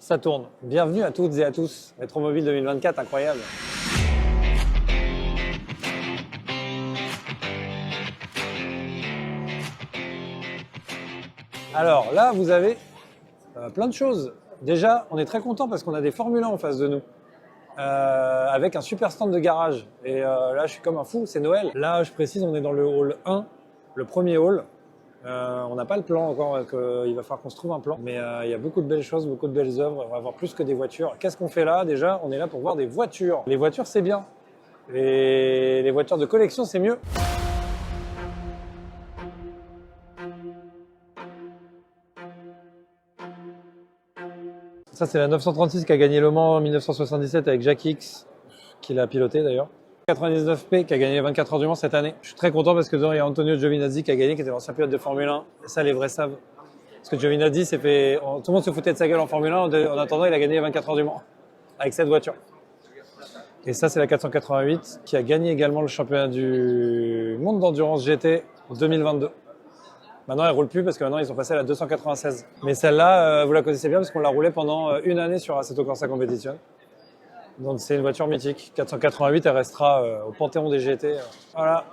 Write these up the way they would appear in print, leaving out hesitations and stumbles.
Ça tourne. Bienvenue à toutes et à tous. Rétromobile 2024, incroyable. Alors là, vous avez plein de choses. Déjà, on est très content parce qu'on a des Formule 1 en face de nous. Avec un super stand de garage. Et là, je suis comme un fou, c'est Noël. Là, je précise, on est dans le hall 1, le premier hall. On n'a pas le plan encore, il va falloir qu'on se trouve un plan. Mais il y a beaucoup de belles choses, beaucoup de belles œuvres. On va voir plus que des voitures. Qu'est-ce qu'on fait là? Déjà, on est là pour voir des voitures. Les voitures, c'est bien. Et les voitures de collection, c'est mieux. Ça, c'est la 936 qui a gagné Le Mans en 1977 avec Jack Hicks, qui l'a piloté d'ailleurs. 99P qui a gagné les 24 heures du Mans cette année. Je suis très content parce que dedans, il y a Antonio Giovinazzi qui a gagné, qui était l'ancien pilote de Formule 1. Et ça, les vrais savent. Parce que Giovinazzi s'est fait... Tout le monde se foutait de sa gueule en Formule 1. En attendant, il a gagné les 24 heures du Mans avec cette voiture. Et ça, c'est la 488 qui a gagné également le championnat du monde d'endurance GT en 2022. Maintenant, elle roule plus parce que maintenant, ils sont passés à la 296. Mais celle-là, vous la connaissez bien parce qu'on l'a roulée pendant une année sur Assetto Corsa Competition. Donc, c'est une voiture mythique. 488, elle restera au panthéon des GT. Voilà.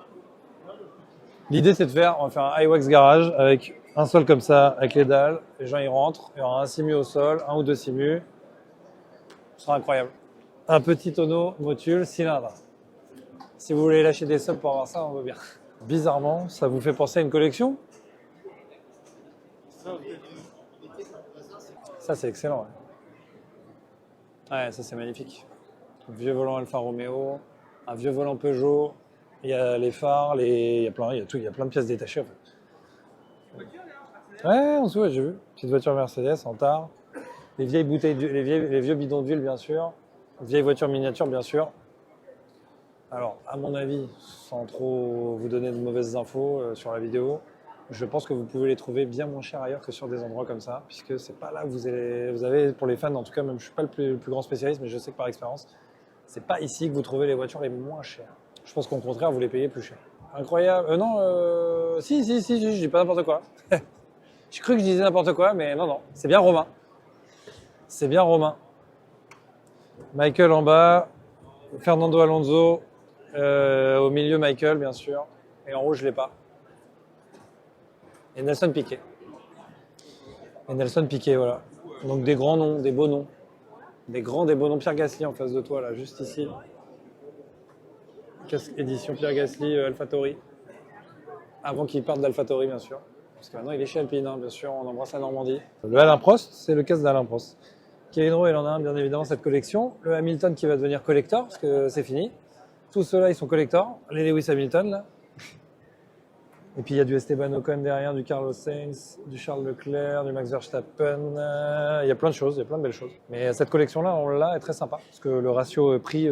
L'idée, c'est de faire, on va faire un iWax garage avec un sol comme ça, avec les dalles. Les gens, ils rentrent. Il y aura un simu au sol, un ou deux simus. Ce sera incroyable. Un petit tonneau, motule, cylindre. Si vous voulez lâcher des subs pour avoir ça, on veut bien. Bizarrement, ça vous fait penser à une collection? Ça, c'est excellent. Ouais, ça, c'est magnifique. Un vieux volant Alfa Romeo, un vieux volant Peugeot. Il y a les phares, il y a plein de pièces détachées. En fait. Ouais, en dessous, ouais, j'ai vu. Petite voiture Mercedes en tard. Les vieilles bouteilles, les vieux bidons d'huile, bien sûr. Vieille voiture miniature, bien sûr. Alors, à mon avis, sans trop vous donner de mauvaises infos sur la vidéo, je pense que vous pouvez les trouver bien moins chers ailleurs que sur des endroits comme ça, puisque c'est pas là que vous avez, pour les fans, en tout cas, même je suis pas le plus grand spécialiste, mais je sais que par expérience, c'est pas ici que vous trouvez les voitures les moins chères. Je pense qu'au contraire, vous les payez plus cher. Incroyable. Si, je dis pas n'importe quoi. J'ai cru que je disais n'importe quoi, mais non, c'est bien Romain. C'est bien Romain. Michael en bas, Fernando Alonso, au milieu Michael, bien sûr, et en haut, je l'ai pas. Et Nelson Piquet. Voilà. Donc des grands noms, des beaux noms. Des beaux noms. Pierre Gasly en face de toi, là, juste ici. Édition Pierre Gasly, AlphaTauri. Avant qu'il parte d'AlphaTauri, bien sûr. Parce que maintenant, il est chez Alpine, hein, bien sûr, on embrasse la Normandie. Le Alain Prost, c'est le casque d'Alain Prost. Kevin Rowe, il en a un, bien évidemment, cette collection. Le Hamilton qui va devenir collector, parce que c'est fini. Tous ceux-là, ils sont collectors. Les Lewis Hamilton, là. Et puis il y a du Esteban Ocon derrière, du Carlos Sainz, du Charles Leclerc, du Max Verstappen. Il y a plein de choses, il y a plein de belles choses. Mais cette collection-là, on l'a, est très sympa. Parce que le ratio prix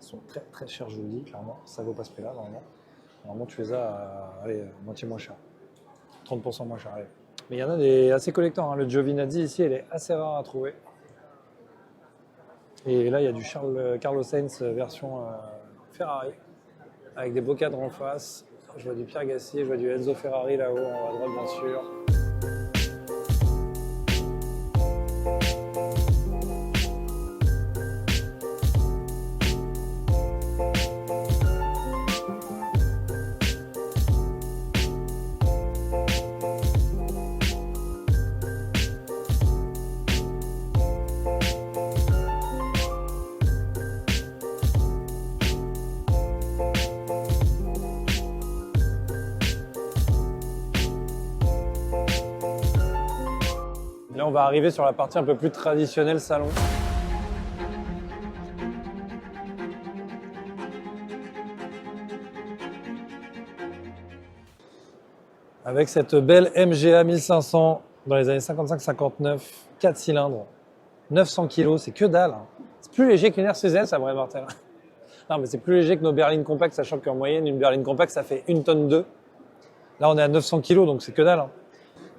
sont très très chers, je vous le dis, clairement. Ça vaut pas ce prix-là, normalement. Normalement, tu les as à moitié moins cher. 30% moins cher, allez. Mais il y en a des assez collecteurs. Hein. Le Giovinazzi ici, elle est assez rare à trouver. Et là, il y a du Carlos Sainz version Ferrari. Avec des beaux cadres en face. Je vois du Pierre Gasly, je vois du Enzo Ferrari là-haut, en haut à droite bien sûr. Là, on va arriver sur la partie un peu plus traditionnelle salon. Avec cette belle MGA 1500 dans les années 55-59, 4 cylindres, 900 kg, c'est que dalle. Hein. C'est plus léger qu'une R6L, ça, vrai Martel. Non, mais c'est plus léger que nos berlines compactes, sachant qu'en moyenne, une berline compacte, ça fait 1 tonne 2. Là, on est à 900 kg, donc c'est que dalle. Hein.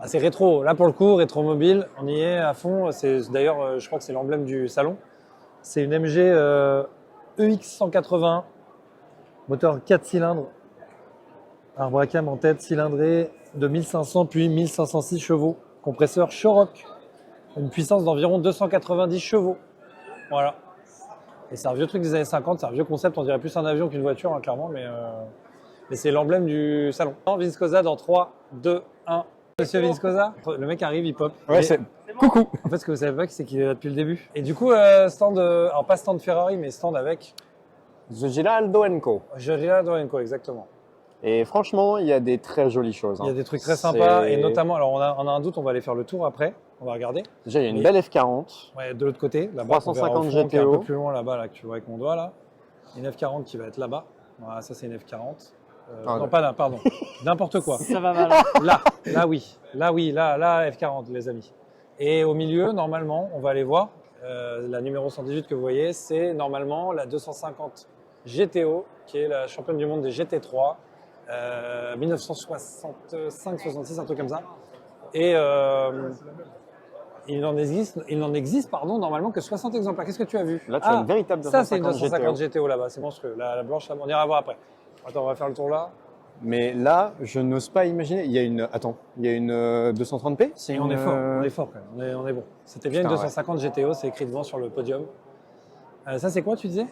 Ah, c'est rétro. Là, pour le coup, rétromobile, on y est à fond. C'est d'ailleurs, je crois que c'est l'emblème du salon. C'est une MG EX 180, moteur 4 cylindres, arbre à cam en tête cylindrée de 1500 puis 1506 chevaux, compresseur Shorock Une puissance d'environ 290 chevaux. Voilà. Et c'est un vieux truc des années 50, c'est un vieux concept, on dirait plus un avion qu'une voiture, hein, clairement, mais c'est l'emblème du salon. Viscosa dans 3, 2, 1. Monsieur Viscosa, le mec arrive, il pop. Ouais, c'est coucou. En fait, ce que vous savez pas, c'est qu'il est là depuis le début. Et du coup, stand, alors pas stand Ferrari, mais stand avec The Giraldo Co. Giraldo Co, exactement. Et franchement, il y a des très jolies choses. Il y a des trucs très sympas, et notamment, alors on a un doute, on va aller faire le tour après, on va regarder. Déjà, il y a une belle F40. Ouais, de l'autre côté, là-bas, 350 qui est un GTO. peu plus loin là-bas, là, que tu vois avec mon doigt là. Une F40 qui va être là-bas. Voilà, ça c'est une F40. Non, ouais. pas là, pardon. N'importe quoi. Ça va mal. Là oui, là F40 les amis. Et au milieu, normalement, on va aller voir, la numéro 118 que vous voyez, c'est normalement la 250 GTO, qui est la championne du monde des GT3, 1965-66, un truc comme ça. Et il n'en existe, normalement que 60 exemplaires. Qu'est-ce que tu as vu? Là, tu as une véritable ça c'est une 250 250 GTO là-bas, c'est monstrueux. La blanche, on ira voir après. Attends, on va faire le tour là. Mais là, je n'ose pas imaginer. Il y a une 230p. Et on est fort quand même. On est bon. C'était bien une 250 GTO, c'est écrit devant sur le podium. Ça c'est quoi tu disais?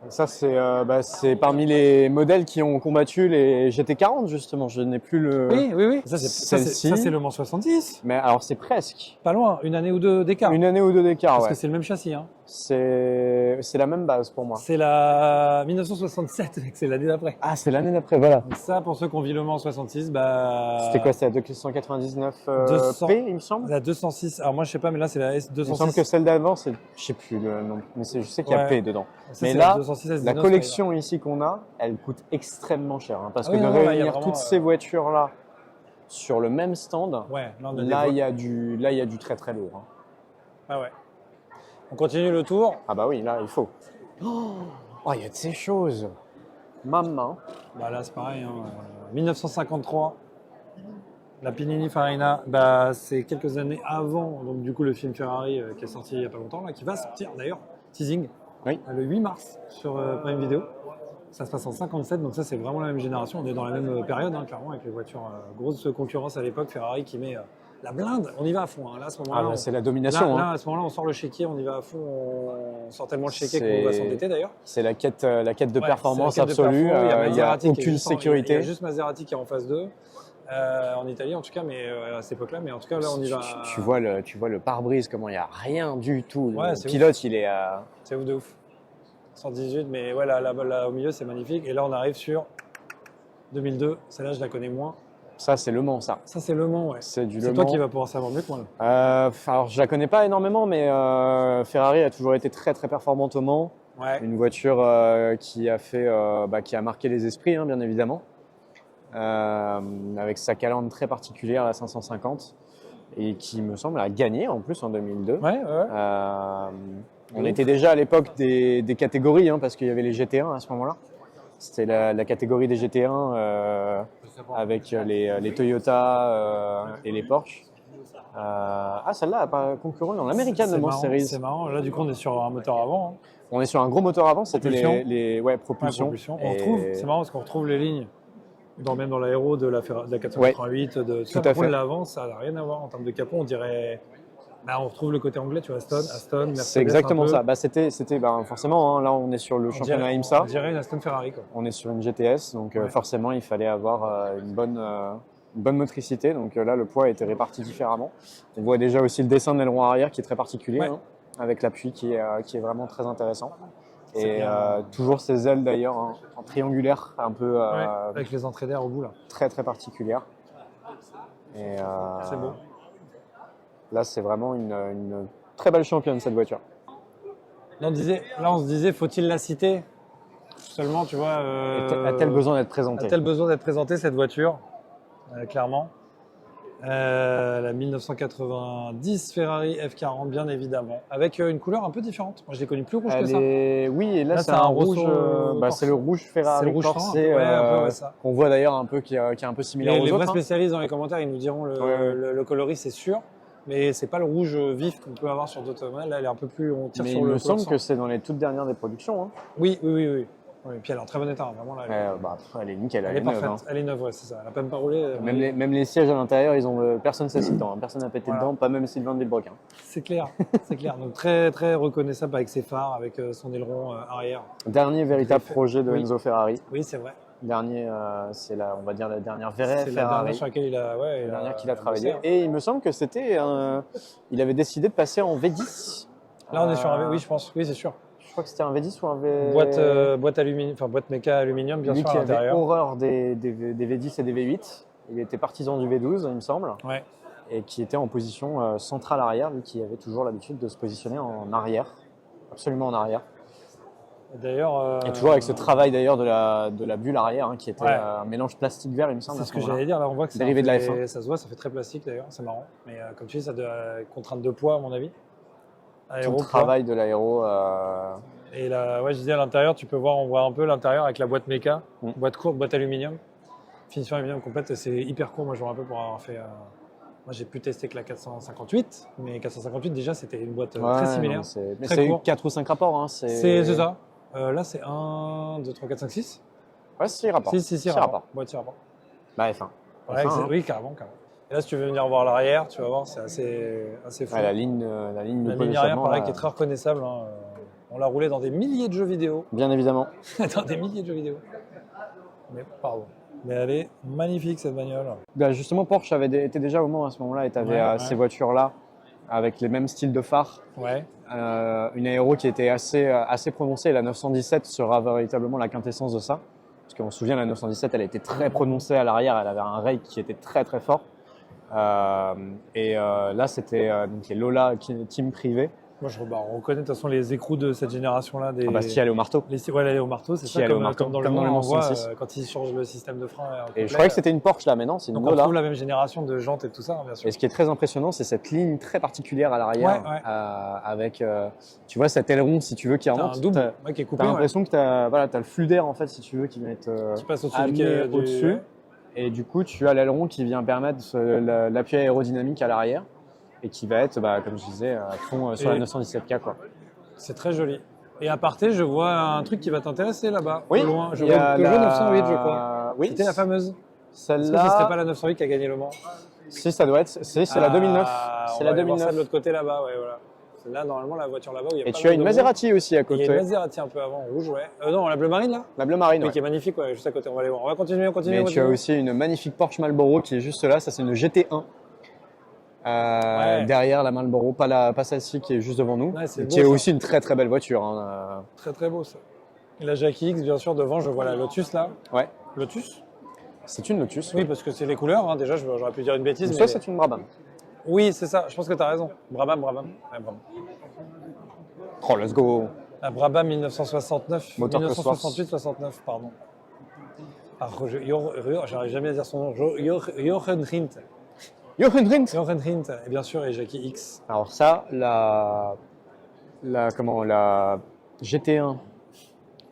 Ça, c'est parmi les modèles qui ont combattu les GT40, justement. Je n'ai plus le... Oui. Ça, c'est le Mans 70. Mais alors, c'est presque. Pas loin, une année ou deux d'écart. Une année ou deux d'écart, Parce ouais. que c'est le même châssis. Hein. C'est la même base pour moi. C'est la 1967, c'est l'année d'après. Ah, c'est l'année d'après, voilà. Donc ça, pour ceux qui ont vu le Mans 66, bah... C'était quoi, c'était la 299 P, il me semble? La 206, alors moi je sais pas, mais là c'est la S206. Il me semble que celle d'avant, je sais plus le nom, mais je sais qu'il y a P dedans. Ça, mais là, 206, la collection ici qu'on a, elle coûte extrêmement cher. Hein, parce que de réunir toutes ces voitures-là sur le même stand, ouais, là il y a du très très lourd. Hein. Ah ouais. On continue le tour. Ah bah oui, là il faut. Oh, il y a de ces choses. Maman. Bah là c'est pareil. Hein. 1953. La Pininfarina, Farina, bah, c'est quelques années avant, donc du coup le film Ferrari qui est sorti il n'y a pas longtemps, là, qui va sortir d'ailleurs, teasing, le 8 mars sur Prime Video. Ça se passe en 57, donc ça c'est vraiment la même génération, on est dans la même période, hein, clairement, avec les voitures, grosse concurrence à l'époque, Ferrari qui met la blinde, on y va à fond. Hein. Là, à ce moment-là, c'est la domination. Là, à ce moment-là, on sort le chéquier, on y va à fond, on sort tellement le chéquier qu'on va s'endetter d'ailleurs. C'est la quête de performance absolue, il n'y a aucune sécurité. Il y a juste Maserati qui est en phase 2. En Italie en tout cas, mais à cette époque-là, mais en tout cas là on y va. Tu vois le pare-brise, comment il n'y a rien du tout. Ouais, le pilote ouf. Il est c'est ouf de ouf. 118, mais ouais, là au milieu c'est magnifique. Et là on arrive sur 2002, celle-là je la connais moins. Ça c'est Le Mans, ça. Ça c'est Le Mans, ouais. C'est toi qui vas pouvoir savoir mieux que moi. Là. Alors je la connais pas énormément, mais Ferrari a toujours été très très performante au Mans. Ouais. Une voiture qui a marqué les esprits, hein, bien évidemment. Avec sa calandre très particulière, la 550, et qui me semble a gagné en plus en 2002. Ouais. On était déjà à l'époque des catégories, hein, parce qu'il y avait les GT1 à ce moment-là. C'était la catégorie des GT1 avec les Toyota et les Porsche. Celle-là n'a pas concurrent dans l'American Le Mans Series. C'est marrant, là du coup on est sur un moteur avant. Hein. On est sur un gros moteur avant, c'était les propulsion. On retrouve, c'est marrant parce qu'on retrouve les lignes. Même dans l'aéro de la 488, de tout à fait. L'avant, ça n'a rien à voir en termes de capot. On dirait, on retrouve le côté anglais, tu vois, Aston, Mercedes. C'est exactement ça. C'était forcément. Hein, là, on est sur le championnat IMSA. On dirait une Aston Ferrari, quoi. On est sur une GTS, donc forcément, il fallait avoir une bonne motricité. Donc là, le poids a été réparti différemment. On voit déjà aussi le dessin de l'aileron arrière qui est très particulier, hein, avec l'appui qui est vraiment très intéressant. Et toujours ces ailes d'ailleurs en triangulaire, un peu avec les entrées d'air au bout là. Très très particulières. Et c'est beau. Là, c'est vraiment une très belle championne cette voiture. Là, on se disait, faut-il la citer? Seulement, tu vois. A-t-elle besoin d'être présentée? A-t-elle besoin d'être présentée cette voiture? Clairement. La 1990 Ferrari F40, bien évidemment, avec une couleur un peu différente. Moi, je l'ai connue plus rouge que ça. Oui, et là c'est un rouge. C'est le rouge Ferrari. C'est le rouge corsé, qu'on voit d'ailleurs un peu qui est un peu similaire aux autres. Les vrais spécialistes dans les commentaires, ils nous diront le coloris, c'est sûr, mais c'est pas le rouge vif qu'on peut avoir sur d'autres modèles. Là, elle est un peu plus. On tire sur le. Il me semble que c'est dans les toutes dernières des productions. Hein. Oui. Oui, et puis elle est en très bon état, hein, vraiment là. Elle est nickel, Elle est parfaite, elle est neuve, ouais, c'est ça. Elle n'a même pas roulé. Même les sièges à l'intérieur, personne ne s'assit dedans, personne n'a pété dedans, pas même Sylvain de Villebrequin. C'est clair, c'est clair. Donc très, très reconnaissable avec ses phares, avec son aileron arrière. Dernier véritable projet de Enzo Ferrari. Oui, c'est vrai. Dernier, on va dire la dernière vraie Ferrari. C'est la dernière sur laquelle la dernière qu'il a travaillé. Et il me semble que il avait décidé de passer en V10. Là, on est sur un V10, oui, je pense. Oui, c'est sûr. Je crois que c'était un V10 ou un V... Boîte méca aluminium, bien Lui sûr, à qui avait l'intérieur. horreur des V10 et des V8. Il était partisan du V12, il me semble. Ouais. Et qui était en position centrale arrière, lui qui avait toujours l'habitude de se positionner en arrière. Absolument en arrière. D'ailleurs, et toujours avec ce travail d'ailleurs de la bulle arrière, hein, qui était un mélange plastique vert, il me semble. C'est ce que j'allais dire. Là, on voit que c'est dérivé de la F1. Ça se voit, ça fait très plastique d'ailleurs, c'est marrant. Mais comme tu dis, ça doit contrainte de poids, à mon avis. Tout le travail de l'aéro. Et là, ouais, je disais à l'intérieur, on voit un peu l'intérieur avec la boîte méca, boîte courte, boîte aluminium, finition aluminium complète. C'est hyper court. Moi, je me rappelle pour avoir fait. Moi, j'ai pu tester que la 458, mais 458 déjà, c'était une boîte très similaire. Mais c'est eu 4 ou 5 rapports. Hein, c'est ça. Là, c'est 1, 2, 3, 4, 5, 6. Ouais, 6 rapports. 6 rapports. Boîte 6 rapports. Bah, F1. Ouais, F1 hein. Oui, carrément. Et là, si tu veux venir voir l'arrière, tu vas voir, c'est assez fou. Ouais, la ligne de ligne arrière, pareil, qui est très reconnaissable. Hein. On l'a roulé dans des milliers de jeux vidéo. Bien évidemment. Dans des milliers de jeux vidéo. Mais pardon. Mais elle est magnifique, cette bagnole. Bah, justement, Porsche était déjà au Mans à ce moment-là et tu avais ces voitures-là avec les mêmes styles de phares. Ouais. Une aéro qui était assez prononcée. La 917 sera véritablement la quintessence de ça. Parce qu'on se souvient, la 917, elle était très prononcée à l'arrière. Elle avait un rake qui était très très fort. Là, c'était les Lola team privé. Moi, on reconnaît de toute façon les écrous de cette génération-là. Si elle est au marteau. Elle est au marteau, c'est ça, comme dans le Mans, on voit quand ils changent le système de frein. Et je croyais que c'était une Porsche là, mais non, c'est une Lola. On trouve la même génération de jantes et tout ça, bien sûr. Et ce qui est très impressionnant, c'est cette ligne très particulière à l'arrière, avec, tu vois, cet aileron, si tu veux, qui remonte. Un double qui est coupé. T'as l'impression que t'as le flux d'air, en fait, si tu veux, qui va être au-dessus. Et du coup, tu as l'aileron qui vient permettre l'appui aérodynamique à l'arrière. Et qui va être, comme je disais, à fond sur la 917K. C'est très joli. Et à parté, je vois un truc qui va t'intéresser là-bas, oui, au loin. Je vois Peugeot 908, je crois. Oui, c'était la fameuse. Celle-là. Ce serait pas la 908 qui a gagné le Mans? Si, ça doit être. C'est la 2009. C'est la 2009. C'est de l'autre côté là-bas, ouais, voilà. C'est là, normalement, la voiture là-bas. Et tu as une Maserati aussi à côté. Il y a une Maserati un peu avant, rouge, ouais. Non, la bleu marine là. La bleu marine, oui, qui est magnifique, ouais, juste à côté. On va aller voir. On va continuer. Mais tu as aussi une magnifique Porsche Marlboro qui est juste là. Ça, c'est une GT1. Derrière la Marlboro, pas celle-ci qui est juste devant nous, qui est aussi une très très belle voiture. Hein. Très très beau ça. Et la Jackie X, bien sûr, devant, je vois la Lotus là. Ouais. Lotus. C'est une Lotus. Oui, parce que c'est les couleurs. Hein. Déjà, j'aurais pu dire une bêtise. Ça, c'est une Brabham. Oui, c'est ça. Je pense que tu as raison. Brabham. Ouais, Brabham. Oh, let's go. La Brabham 1969. Moteur 1968-69, pardon. J'arrive jamais à dire son nom. Jochen Rindt. Jochen Rindt. Et bien sûr, et Jackie X. Alors ça, la GT1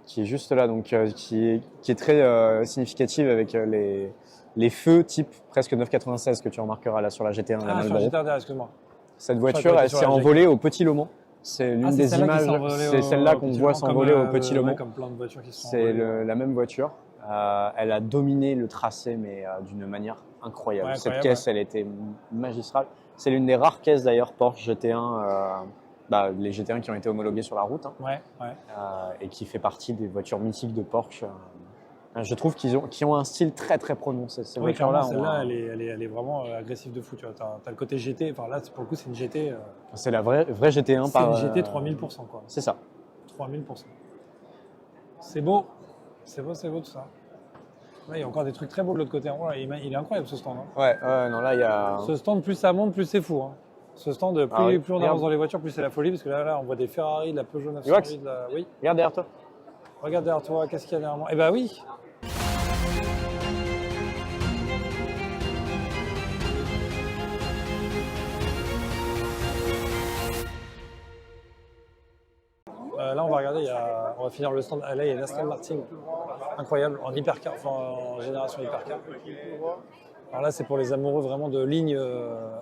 qui est juste là, donc qui est très significative avec les feux type presque 996 que tu remarqueras là sur la GT1. Ah, sur la GT1, excuse-moi. Cette voiture, elle s'est envolée au Petit Le Mans. C'est l'une des images, c'est celle-là qu'on voit s'envoler au Petit Le Mans. Comme plein de voitures qui sont c'est la même voiture. Elle a dominé le tracé, mais d'une manière incroyable. Cette caisse, elle était magistrale. C'est l'une des rares caisses d'ailleurs Porsche GT1, les GT1 qui ont été homologués sur la route, hein, et qui fait partie des voitures mythiques de Porsche. Je trouve qu'ils ont un style très très prononcé. Ces voitures-là, celle-là, elle est vraiment agressive de fou. Tu vois, t'as le côté GT. Enfin là, pour le coup, c'est une GT. C'est la vraie GT1 par. C'est une GT 3000%, quoi. C'est ça. 3000%. C'est beau. C'est beau tout ça. Là, il y a encore des trucs très beaux de l'autre côté. Il est incroyable ce stand. Hein. Ouais, non, là, il y a. Ce stand, plus ça monte, plus c'est fou. Hein. Ce stand, plus on avance dans les voitures, plus c'est la folie. Parce que là, on voit des Ferrari, de la Peugeot 908. Oui. Regarde derrière toi. Regarde derrière toi, qu'est-ce qu'il y a derrière moi? Eh ben oui. Là, on va regarder, on va finir le stand. Là, il y a l'Aston Martin, incroyable, en hypercar, en génération hypercar. Alors là, c'est pour les amoureux vraiment de lignes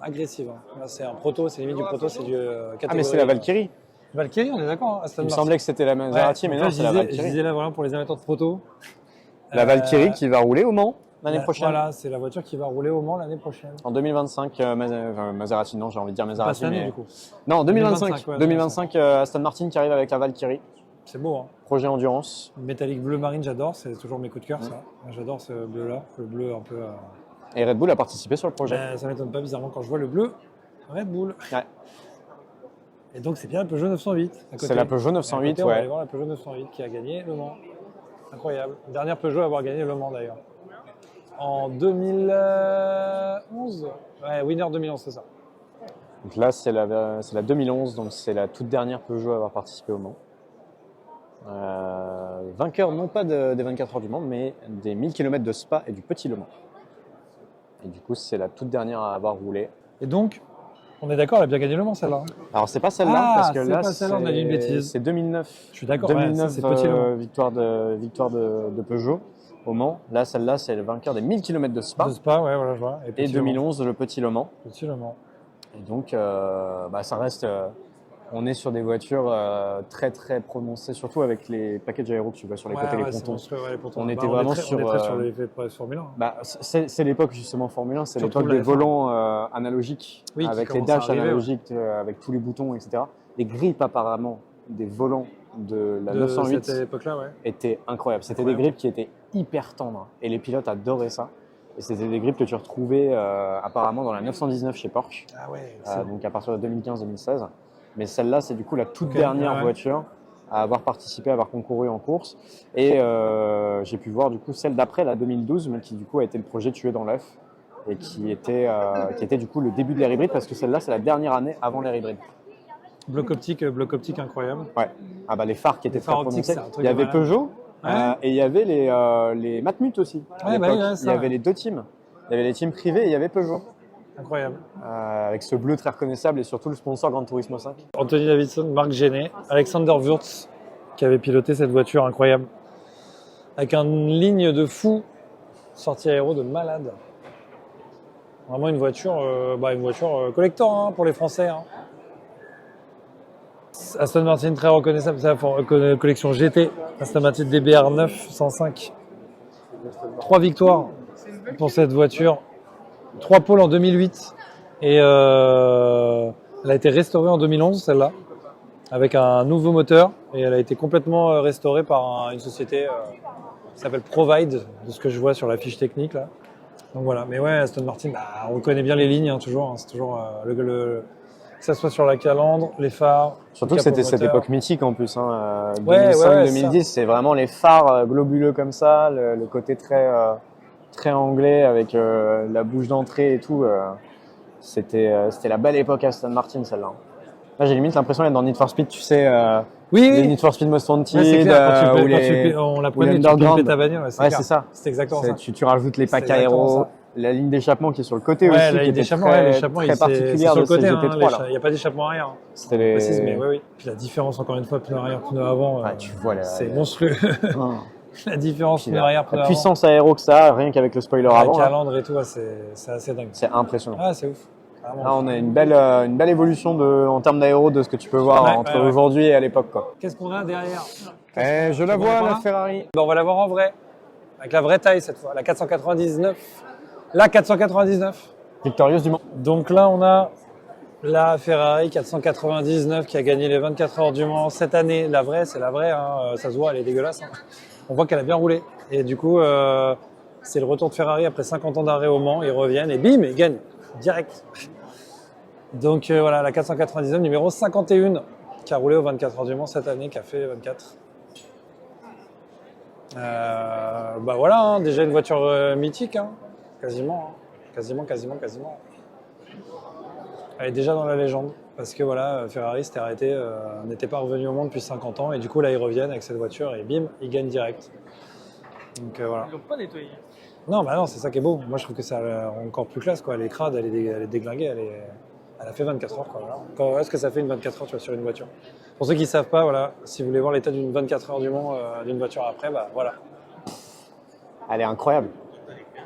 agressives. Hein. Là, c'est un proto, c'est limite du proto, c'est du catégorie. Ah, mais c'est la Valkyrie. Valkyrie, on est d'accord, hein, Aston Il me Martin. semblait que c'était la Maserati, mais donc non, là, c'est la je Valkyrie. disais là, voilà, pour les amateurs de proto. La Valkyrie qui va rouler au Mans l'année prochaine. Voilà, c'est la voiture qui va rouler au Mans l'année prochaine. En 2025, Maserati, non, j'ai envie de dire Pas Maserati, cette année, mais... du coup. Non, 2025. 2025, ouais, 2025, Aston Martin qui arrive avec la Valkyrie. C'est beau, hein. Projet endurance. Métallique bleu marine, j'adore, c'est toujours mes coups de cœur, ça. J'adore ce bleu-là, le bleu un peu... Et Red Bull a participé sur le projet. Ça m'étonne pas bizarrement quand je vois le bleu Red Bull. Ouais. Et donc c'est bien la Peugeot 908. à côté. C'est la Peugeot Et à 908, côté, on va aller ouais. voir la Peugeot 908 qui a gagné Le Mans. Incroyable. Dernière Peugeot à avoir gagné Le Mans d'ailleurs. En 2011. Ouais, Winner 2011, c'est ça. Donc là, c'est la 2011, donc c'est la toute dernière Peugeot à avoir participé au Mans. Vainqueur non pas des 24 heures du Mans, mais des 1000 km de Spa et du Petit Le Mans. Et du coup, c'est la toute dernière à avoir roulé. Et donc, on est d'accord, elle a bien gagné Le Mans celle-là. Alors, c'est pas celle-là, Ah, parce que c'est là, pas celle-là, on a dit une bêtise. c'est 2009. Je suis d'accord, ouais, 2009, ça, c'est Petit Le Mans. victoire de Peugeot au Mans. Là, celle-là, c'est le vainqueur des 1000 km de Spa. De Spa, ouais, voilà, je vois. Et Petit Le Mans. 2011, le Petit Le Mans. Petit Le Mans. Et donc, ça reste... on est sur des voitures très très prononcées, surtout avec les packages aéros que tu vois sur les côtés, les c'est pontons. monstrueux, ouais, les pontons. On était vraiment sur, On est très sur les Formule 1. hein. Bah, c'est l'époque justement Formule 1, c'est Surtout l'époque la des F1. volants analogiques, Oui, qui avec les commencent à dashs arriver, analogiques, avec tous les boutons, etc. Les grippes apparemment des volants de la De 908 cette époque-là, ouais. étaient incroyables. C'était des Incroyable. grippes qui étaient hyper tendres et les pilotes adoraient ça. Et c'était des grippes que tu retrouvais apparemment dans la 919 chez Porsche, Ah ouais, donc à partir de 2015-2016. Mais celle-là, c'est du coup la toute Ok, dernière ouais. voiture à avoir participé, à avoir concouru en course. Et j'ai pu voir du coup celle d'après, la 2012, mais qui du coup a été le projet tué dans l'œuf et qui était du coup le début de l'ère hybride, parce que celle-là, c'est la dernière année avant l'ère hybride. bloc optique incroyable. Ouais. Ah bah les phares qui étaient très phares optiques, prononcés. c'est un truc Il y de avait malade. Peugeot Ouais. et il y avait les Matmut aussi. À Ouais, bah l'époque. oui, ouais, Il ça, y avait ouais. les deux teams. Il y avait les teams privés et il y avait Peugeot. Incroyable. Avec ce bleu très reconnaissable et surtout le sponsor Gran Turismo 5. Anthony Davidson, Marc Genet, Alexander Wurz qui avait piloté cette voiture incroyable. Avec une ligne de fou, sortie aéro de malade. Vraiment une voiture collector hein, pour les Français. Hein. Aston Martin très reconnaissable, c'est la collection GT. Aston Martin DBR 905. 3 victoires pour cette voiture. 3 pôles en 2008. Et elle a été restaurée en 2011, celle-là, avec un nouveau moteur. Et elle a été complètement restaurée par une société qui s'appelle Provide, de ce que je vois sur la fiche technique. Là. Donc voilà, mais ouais, Aston Martin, on connaît bien les lignes, hein, toujours. Hein, c'est toujours que ça soit sur la calandre, les phares. Surtout que c'était cette époque mythique en plus. 2005-2010, c'est vraiment les phares globuleux comme ça, le côté très anglais avec la bouche d'entrée et tout. C'était la belle époque Aston Martin, celle-là. Là, j'ai limite l'impression d'être dans Need for Speed, tu sais, les Need for Speed Most Wanted, c'est clair, ou on la prenait, tu pimpais ta bagnole. Ouais, c'est ça. C'est exactement ça. Tu rajoutes les packs aéros, la ligne d'échappement qui est sur le côté aussi, la qui ligne était d'échappement, très particulière sur de le côté, ces GT3 il n'y a pas d'échappement arrière. C'était les... Précise, mais oui. Puis la différence, encore une fois, pneu arrière, pneu avant, tu vois c'est monstrueux. La différence, pneu arrière, pneu la avant. puissance aéro que ça a, rien qu'avec le spoiler La avant. calandre et tout, c'est assez dingue. C'est impressionnant. Ah, c'est ouf. Là, on a une belle évolution en termes d'aéro de ce que tu peux voir entre aujourd'hui et à l'époque. Qu'est-ce qu'on a derrière? Je la vois, la Ferrari. On va la voir en vrai, avec la vraie taille cette fois, la 499. La 499. Victorieuse du Mans. Donc là, on a la Ferrari 499 qui a gagné les 24 heures du Mans cette année. La vraie, c'est la vraie, hein. Ça se voit, elle est dégueulasse. Hein. On voit qu'elle a bien roulé. Et du coup, c'est le retour de Ferrari après 50 ans d'arrêt au Mans. Ils reviennent et bim, ils gagnent direct. Donc voilà, la 499, numéro 51, qui a roulé aux 24 heures du Mans cette année, qui a fait 24. Voilà, hein, déjà une voiture mythique, hein, quasiment. Elle est déjà dans la légende, parce que voilà, Ferrari s'était arrêté, n'était pas revenu au monde depuis 50 ans, et du coup là ils reviennent avec cette voiture, et bim, ils gagnent direct. Donc voilà. Ils l'ont pas nettoyé. Non, c'est ça qui est beau. Moi je trouve que c'est encore plus classe, quoi. Elle est crade, elle est déglinguée, elle a fait 24 heures, quoi. Voilà. Est-ce que ça fait une 24 heures, tu vois, sur une voiture? Pour ceux qui ne savent pas, voilà, si vous voulez voir l'état d'une 24 heures du Mans, d'une voiture après, voilà. Elle est incroyable.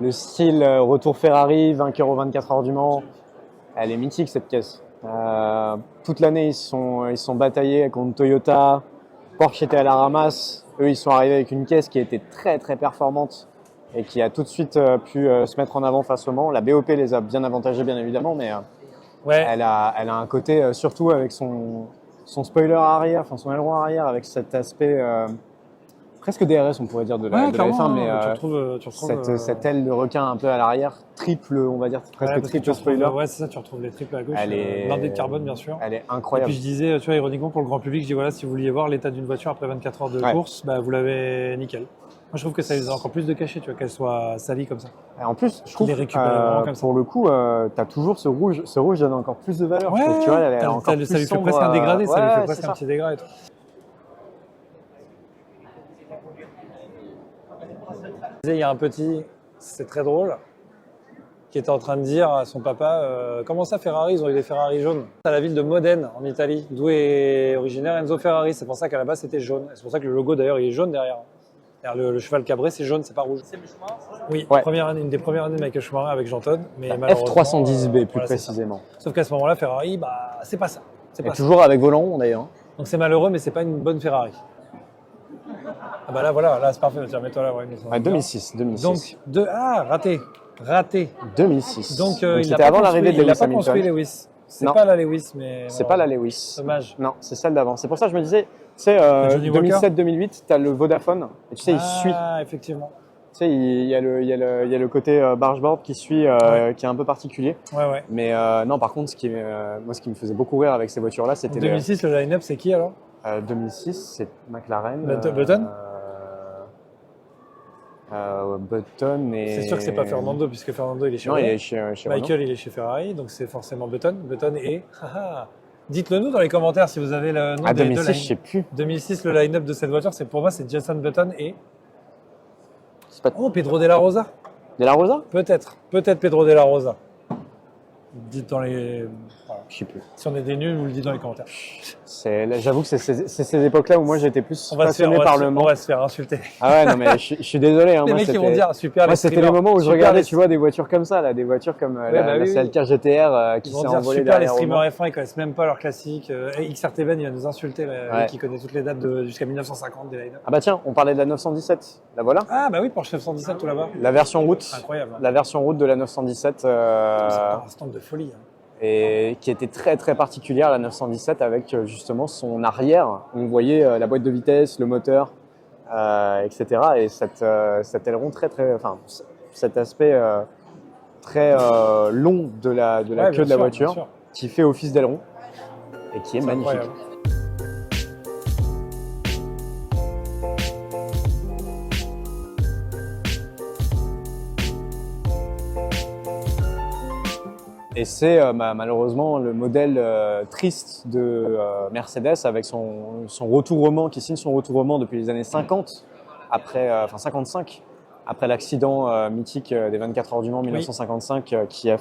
Le style retour Ferrari, vainqueur aux 24 heures du Mans, elle est mythique cette pièce. Toute l'année, ils sont bataillés contre Toyota. Porsche était à la ramasse. Eux, ils sont arrivés avec une caisse qui était très très performante et qui a tout de suite pu se mettre en avant face au Mans. La BOP les a bien avantagés, bien évidemment, mais Ouais. elle a un côté, surtout avec son spoiler arrière, enfin son aileron arrière, avec cet aspect presque DRS, on pourrait dire, de la clairement, F1, mais tu retrouves cette aile de requin un peu à l'arrière, triple, on va dire, presque parce que triple spoiler. Ouais, c'est ça, tu retrouves les triples à gauche, Elle est blindés de carbone, bien sûr. Elle est Et incroyable. puis je disais, tu vois, ironiquement pour le grand public, je dis voilà, si vous vouliez voir l'état d'une voiture après 24 heures de Ouais. course, bah, vous l'avez nickel. Moi, je trouve que ça lui a encore plus de cachet, tu vois, qu'elle soit salie comme ça. Et en plus, je trouve, les récupère vraiment comme ça. pour le coup, tu as toujours ce rouge. Ce rouge donne encore plus de valeur. je trouve, tu vois, elle est encore plus ça lui fait sombre, presque un dégradé, ça lui ouais, fait c'est presque un ça. petit dégradé. Et tout. Il y a un petit, c'est très drôle, qui était en train de dire à son papa comment ça Ferrari, ils ont eu des Ferrari jaunes. À la ville de Modène, en Italie, d'où est originaire Enzo Ferrari. C'est pour ça qu'à la base c'était jaune. C'est pour ça que le logo d'ailleurs il est jaune derrière. Derrière le cheval cabré c'est jaune, c'est pas rouge. Oui, Ouais. une des premières années de Michael Schumacher avec Jean Todt. Mais malheureusement, F310B plus voilà, c'est ça. précisément. Sauf qu'à ce moment-là, Ferrari, bah, c'est pas ça. C'est Et pas ça. toujours avec volant rond d'ailleurs. Donc c'est malheureux, mais c'est pas une bonne Ferrari. Ah bah là, voilà, là c'est parfait. Tiens, mets-toi là. Ouais, 2006. Donc, raté. 2006. Donc, c'était avant l'arrivée de il n'a Lewis pas construit Hamilton. Lewis. C'est Non. pas la Lewis, mais. C'est bon, pas la Lewis. Dommage. Non, c'est celle d'avant. C'est pour ça que je me disais, tu sais, Johnny Walker. 2007-2008, tu as le Vodafone. Et tu sais, il suit. Ah, effectivement. Tu sais, il y a le côté bargeboard qui suit, qui est un peu particulier. Ouais. Mais non, par contre, moi, ce qui me faisait beaucoup rire avec ces voitures-là, En c'était 2006, le line-up, c'est qui alors 2006, c'est McLaren. Button Button et... C'est sûr que c'est pas Fernando, puisque Fernando il est chez Non, il Renault. est chez Renault. Michael il est chez Ferrari, donc c'est forcément Button. Button et. Dites-le nous dans les commentaires si vous avez le nom Ah, des deux 2006, je line. sais plus. 2006, le line-up de cette voiture, pour moi, c'est Jason Button et. C'est pas Oh, Pedro de la Rosa. De la Rosa? Peut-être Pedro de la Rosa. Dites dans les. Voilà. Je sais plus. Si on est des nuls, vous le dites dans les commentaires. J'avoue que c'est ces époques-là où moi j'étais plus On va passionné par le Mans. On va se faire insulter. Ah ouais, non mais je suis désolé. Hein, Les moi, mecs qui vont dire super. Moi, les c'était les streamers, moments où je super regardais, les- tu vois, des voitures comme ça, là, des voitures comme la oui. CLK GTR qui Ils s'est vont dire envolée super les derrière au Mans. streamers F1, ils connaissent même pas leurs classiques. XRTVN, il va nous insulter, lui Ouais. qui connaît toutes les dates jusqu'à 1950 des line-up. Ah bah tiens, on parlait de la 917. La voilà. Ah bah oui, Porsche 917 tout là-bas. La version route. Incroyable. La version route de la 917. C'est un stand de folie. Hein. Et qui était très très particulière, la 917, avec justement son arrière. On voyait la boîte de vitesse, le moteur, etc. Et cet aileron cet aspect très long de la Ouais, queue bien de la sûr, voiture, bien sûr. qui fait office d'aileron et qui est C'est magnifique. incroyable. Et c'est malheureusement le modèle triste de Mercedes avec son retournement, qui signe son retournement depuis les années 50, après, 55, après l'accident mythique des 24 heures du Mans 1955 qui a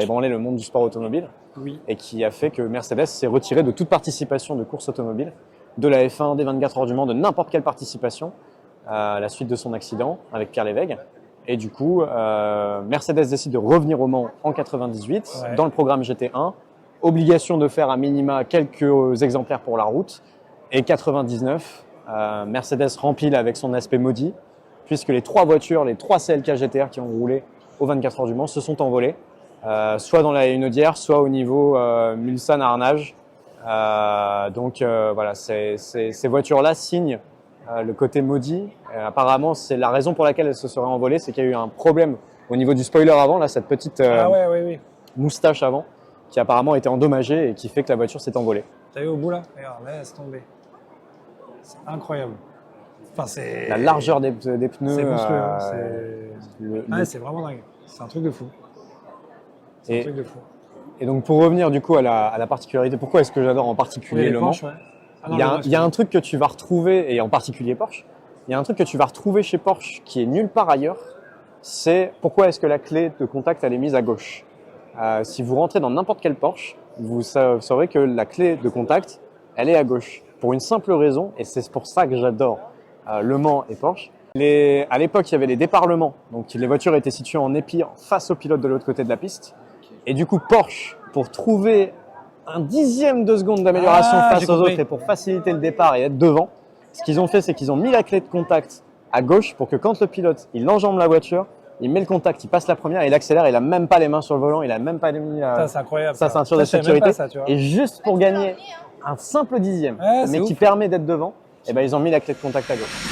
ébranlé le monde du sport automobile Oui. et qui a fait que Mercedes s'est retiré de toute participation de course automobile, de la F1, des 24 heures du Mans, de n'importe quelle participation à la suite de son accident avec Pierre Lévesque. Et du coup, Mercedes décide de revenir au Mans en 98 Ouais. dans le programme GT1. Obligation de faire à minima quelques exemplaires pour la route. Et 99, Mercedes rempile avec son aspect maudit, puisque les trois voitures, les trois CLK GTR qui ont roulé aux 24 heures du Mans se sont envolées, soit dans la Hénaudière, soit au niveau Mulsanne-Arnage. Voilà, ces voitures-là signent le côté maudit. Apparemment, c'est la raison pour laquelle elles se seraient envolées, c'est qu'il y a eu un problème au niveau du spoiler avant, là, cette petite Oui. moustache avant, qui apparemment était endommagée et qui fait que la voiture s'est envolée. T'as vu au bout là? Regarde, laisse tomber. C'est incroyable. Enfin, c'est. La largeur des pneus. C'est monstrueux. Hein, c'est c'est vraiment dingue. C'est un truc de fou. C'est Et- un truc de fou. Et donc, pour revenir du coup à la particularité, pourquoi est-ce que j'adore en particulier les le Mans? Porsche, ouais. Ah non, Il y a le un- Mans, il y a un truc que tu vas retrouver, et en particulier Porsche, il y a un truc que tu vas retrouver chez Porsche qui est nulle part ailleurs, c'est pourquoi est-ce que la clé de contact elle est mise à gauche. Si vous rentrez dans n'importe quel Porsche, vous saurez que la clé de contact, elle est à gauche. Pour une simple raison, et c'est pour ça que j'adore Le Mans et Porsche. À l'époque, il y avait les déparlements, donc les voitures étaient situées en épire face au pilote de l'autre côté de la piste. Et du coup, Porsche, pour trouver un dixième de seconde d'amélioration Ah, face j'ai aux compris. autres et pour faciliter le départ et être devant. Ce qu'ils ont fait, c'est qu'ils ont mis la clé de contact à gauche pour que quand le pilote il enjambe la voiture, il met le contact, il passe la première, il accélère, il a même pas les mains sur le volant, il a même pas mis Ça, c'est incroyable. sa ceinture de Ça, je savais même sécurité. pas ça, tu vois. Et juste pour gagner un simple dixième, Ouais, c'est mais qui ouf. permet d'être devant, eh ben, ils ont mis la clé de contact à gauche.